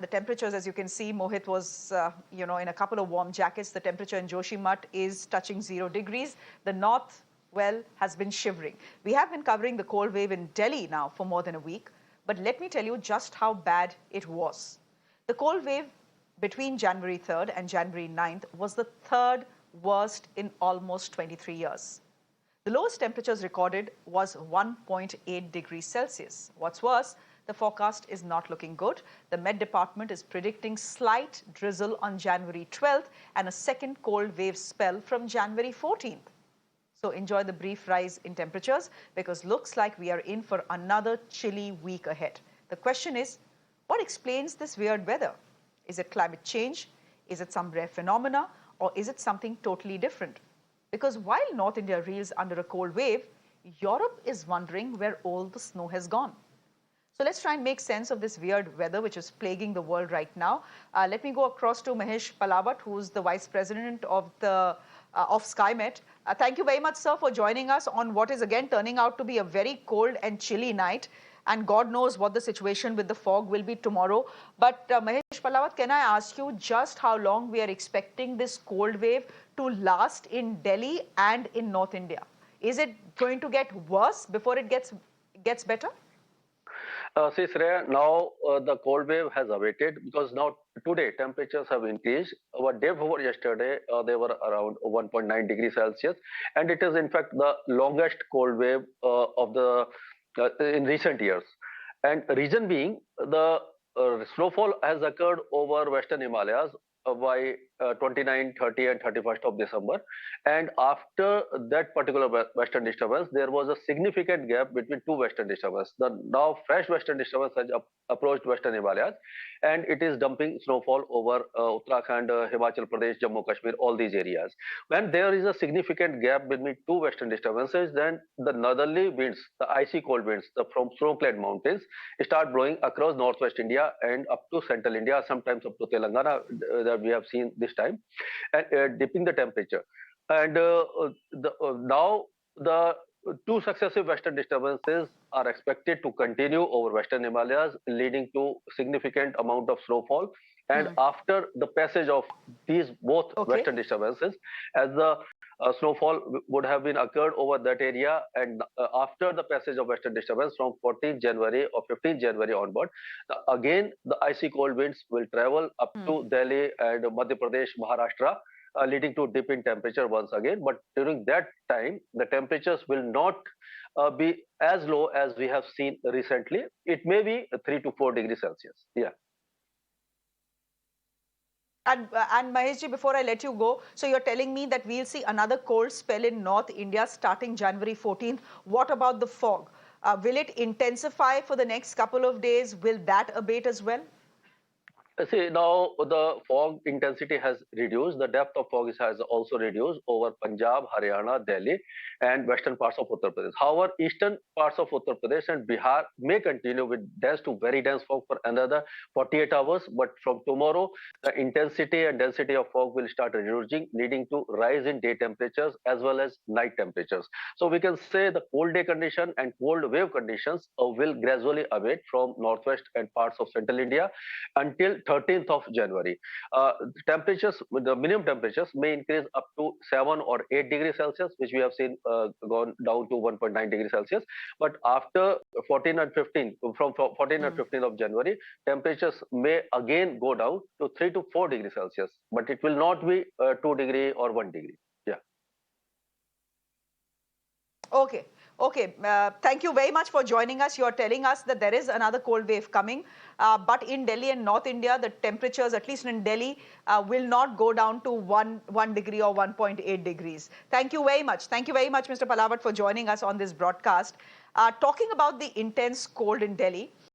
The temperatures, as you can see, Mohit was, in a couple of warm jackets. The temperature in Joshimath is touching 0 degrees. The north, well, has been shivering. We have been covering the cold wave in Delhi now for more than a week. But let me tell you just how bad it was. The cold wave between January 3rd and January 9th was the third worst in almost 23 years. The lowest temperatures recorded was 1.8 degrees Celsius. What's worse, the forecast is not looking good. The Met Department is predicting slight drizzle on January 12th and a second cold wave spell from January 14th. So enjoy the brief rise in temperatures because looks like we are in for another chilly week ahead. The question is, what explains this weird weather? Is it climate change? Is it some rare phenomena? Or is it something totally different? Because while North India reels under a cold wave, Europe is wondering where all the snow has gone. So let's try and make sense of this weird weather which is plaguing the world right now. Let me go across to Mahesh Palawat, who's the Vice President of Skymet. Thank you very much, sir, for joining us on what is again turning out to be a very cold and chilly night. And God knows what the situation with the fog will be tomorrow. But Mahesh Palawat, can I ask you just how long we are expecting this cold wave to last in Delhi and in North India? Is it going to get worse before it gets better? See, Shreya, now the cold wave has abated because now today temperatures have increased. Our day before yesterday, they were around 1.9 degrees Celsius, and it is in fact the longest cold wave of the in recent years. And reason being, the snowfall has occurred over Western Himalayas by 29, 30, and 31st of December. And after that particular western disturbance, there was a significant gap between two western disturbances. The now fresh western disturbance has approached Western Himalayas, and it is dumping snowfall over Uttarakhand, Himachal Pradesh, Jammu Kashmir, all these areas. When there is a significant gap between two western disturbances, then the northerly winds, the icy cold winds from snow-clad mountains, start blowing across northwest India and up to central India, sometimes up to Telangana, that we have seen this time, and dipping the temperature. And now the two successive western disturbances are expected to continue over Western Himalayas, leading to significant amount of snowfall. And after the passage of these both western disturbances, as the snowfall would have been occurred over that area, and after the passage of western disturbance from 14th January or 15th January onward, again the icy cold winds will travel up to Delhi and Madhya Pradesh, Maharashtra, leading to dip in temperature once again. But during that time, the temperatures will not be as low as we have seen recently. It may be 3 to 4 degrees Celsius. Yeah. And Maheshji, before I let you go, so you're telling me that we'll see another cold spell in North India starting January 14th. What about the fog? Will it intensify for the next couple of days? Will that abate as well? See, now the fog intensity has reduced. The depth of fog has also reduced over Punjab, Haryana, Delhi, and western parts of Uttar Pradesh. However, eastern parts of Uttar Pradesh and Bihar may continue with dense to very dense fog for another 48 hours. But from tomorrow, the intensity and density of fog will start reducing, leading to rise in day temperatures as well as night temperatures. So we can say the cold day condition and cold wave conditions will gradually abate from northwest and parts of central India until 13th of January. Temperatures, the minimum temperatures may increase up to 7 or 8 degrees Celsius, which we have seen gone down to 1.9 degrees Celsius. But after 14 and 15, from 14 and 15 of January, temperatures may again go down to 3 to 4 degrees Celsius, but it will not be 2 degree or 1 degree. Yeah. Okay. Okay, thank you very much for joining us. You're telling us that there is another cold wave coming, but in Delhi and North India, the temperatures, at least in Delhi, will not go down to 1 degree or 1.8 degrees. Thank you very much. Thank you very much, Mr. Palawat, for joining us on this broadcast. Talking about the intense cold in Delhi,